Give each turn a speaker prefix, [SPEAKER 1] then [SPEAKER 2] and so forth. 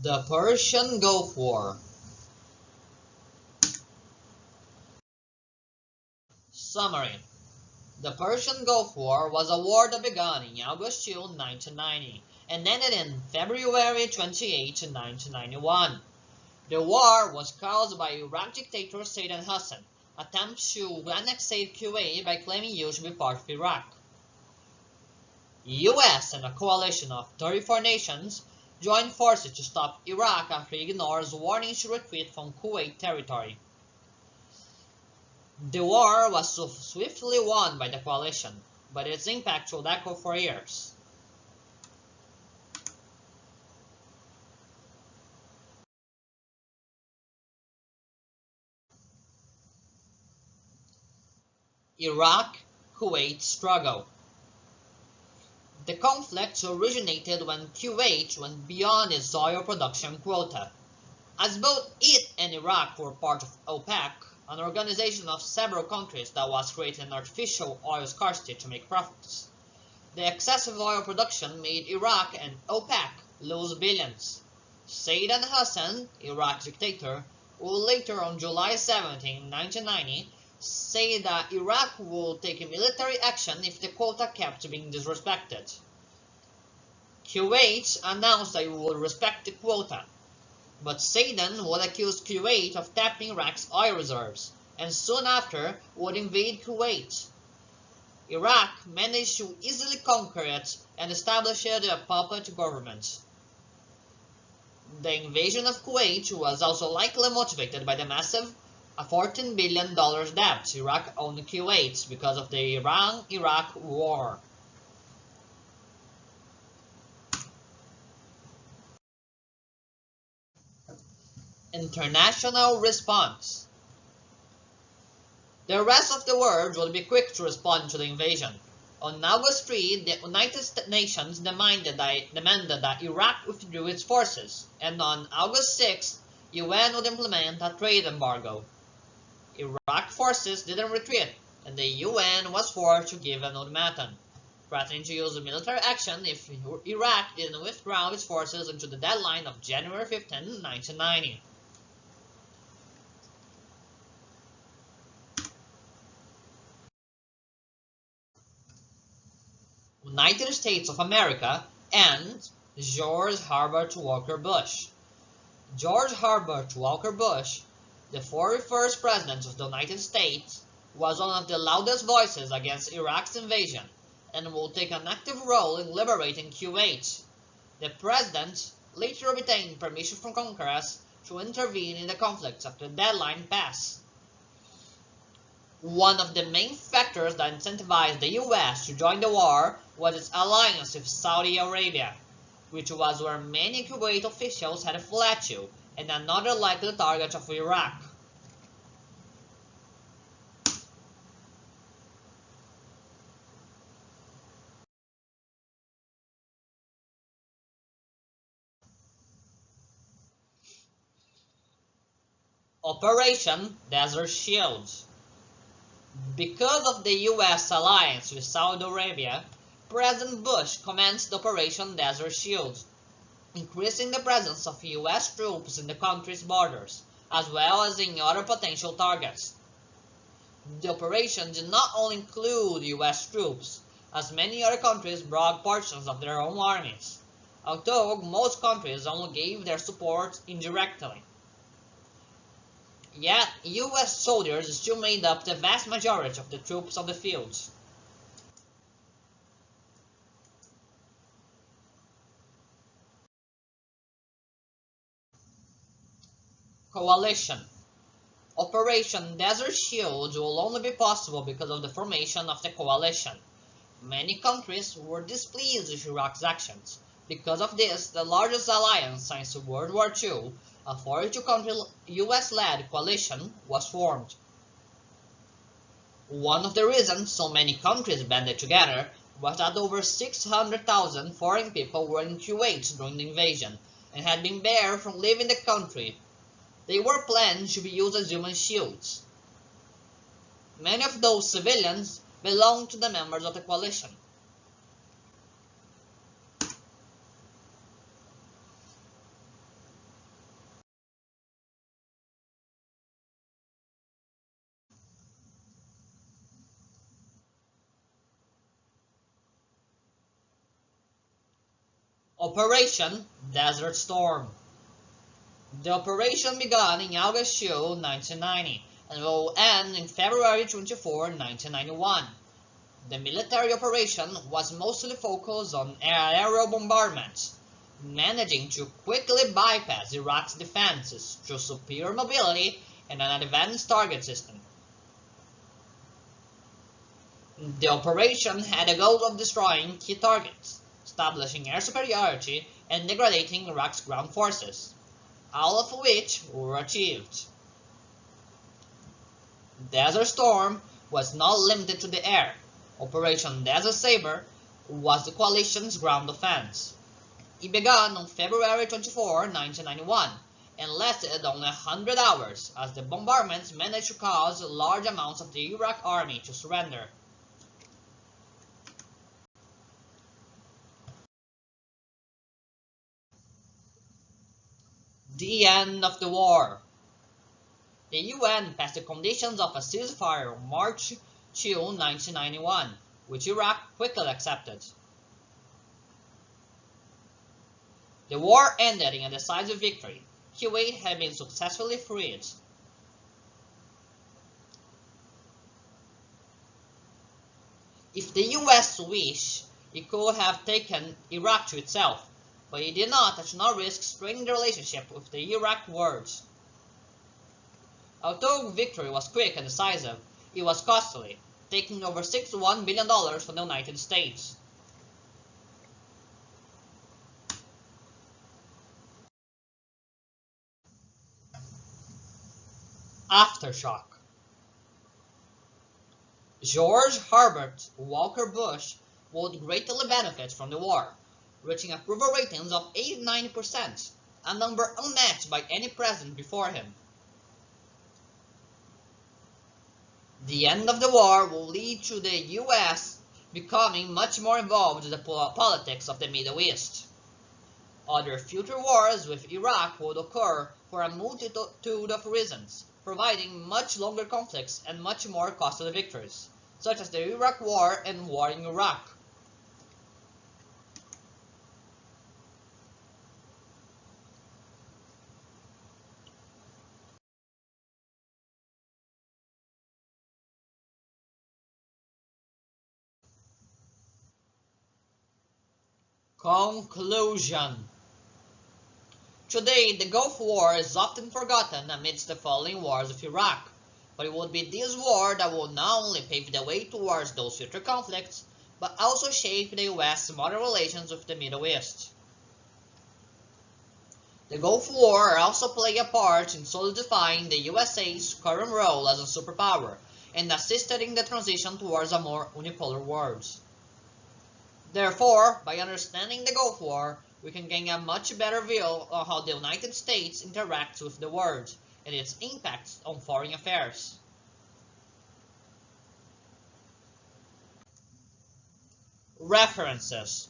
[SPEAKER 1] The Persian Gulf War. Summary. The Persian Gulf War was a war that began in August-June 1990 and ended in February 28, 1991. The war was caused by Iraq dictator Saddam Hussein attempts to annex Kuwait by claiming it to be part of Iraq. US and a coalition of 34 nations joined forces to stop Iraq after it ignores warnings to retreat from Kuwait territory. The war was swiftly won by the coalition, but its impact would echo for years. Iraq-Kuwait struggle. The conflict originated when Kuwait went beyond its oil production quota. As both it and Iraq were part of OPEC, an organization of several countries that was creating an artificial oil scarcity to make profits. The excessive oil production made Iraq and OPEC lose billions. Saddam Hussein, Iraq's dictator, would later on July 17, 1990, say that Iraq would take military action if the quota kept being disrespected. Kuwait announced that it would respect the quota, but Saddam would accuse Kuwait of tapping Iraq's oil reserves, and soon after would invade Kuwait. Iraq managed to easily conquer it and establish a puppet government. The invasion of Kuwait was also likely motivated by the massive $14 billion debt Iraq owed Kuwait because of the Iran-Iraq War. International response. The rest of the world would be quick to respond to the invasion. On August 3, the United Nations demanded that Iraq withdrew its forces, and on August 6, UN would implement a trade embargo. Iraq forces didn't retreat, and the UN was forced to give an ultimatum, threatening to use military action if Iraq didn't withdraw its forces until the deadline of January 15, 1990. United States of America and George Herbert Walker Bush. George Herbert Walker Bush, the 41st President of the United States, was one of the loudest voices against Iraq's invasion and will take an active role in liberating Kuwait. The President later obtained permission from Congress to intervene in the conflict after the deadline passed. One of the main factors that incentivized the US to join the war was its alliance with Saudi Arabia, which was where many Kuwait officials had fled to, and another likely target of Iraq. Operation Desert Shield. Because of the US alliance with Saudi Arabia, President Bush commenced Operation Desert Shield, increasing the presence of US troops in the country's borders, as well as in other potential targets. The operation did not only include US troops, as many other countries brought portions of their own armies, although most countries only gave their support indirectly. Yet, US soldiers still made up the vast majority of the troops on the field. Coalition. Operation Desert Shield will only be possible because of the formation of the coalition. Many countries were displeased with Iraq's actions. Because of this, the largest alliance since World War II, a 42-country US-led coalition, was formed. One of the reasons so many countries banded together was that over 600,000 foreign people were in Kuwait during the invasion and had been barred from leaving the country. They were planned to be used as human shields. Many of those civilians belonged to the members of the coalition. Operation Desert Storm. The operation began in August 2, 1990 and will end in February 24, 1991. The military operation was mostly focused on aerial bombardments, managing to quickly bypass Iraq's defenses through superior mobility and an advanced target system. The operation had a goal of destroying key targets, establishing air superiority, and degrading Iraq's ground forces, all of which were achieved. Desert Storm was not limited to the air. Operation Desert Saber was the coalition's ground offense. It began on February 24, 1991, and lasted only 100 hours as the bombardments managed to cause large amounts of the Iraq army to surrender. The end of the war. The UN passed the conditions of a ceasefire on March 2, 1991, which Iraq quickly accepted. The war ended in a decisive victory. Kuwait had been successfully freed. If the US wished, it could have taken Iraq to itself, but it did not and should not risk straining the relationship with the Iraq world. Although victory was quick and decisive, it was costly, taking over $61 billion from the United States. Aftershock. George Herbert Walker Bush would greatly benefit from the war, reaching approval ratings of 89%, a number unmatched by any president before him. The end of the war will lead to the US becoming much more involved in the politics of the Middle East. Other future wars with Iraq would occur for a multitude of reasons, providing much longer conflicts and much more costly victories, such as the Iraq War and War in Iraq. Conclusion. Today, the Gulf War is often forgotten amidst the following wars of Iraq, but it would be this war that will not only pave the way towards those future conflicts, but also shape the US's modern relations with the Middle East. The Gulf War also played a part in solidifying the USA's current role as a superpower and assisted in the transition towards a more unipolar world. Therefore, by understanding the Gulf War, we can gain a much better view on how the United States interacts with the world and its impacts on foreign affairs. References: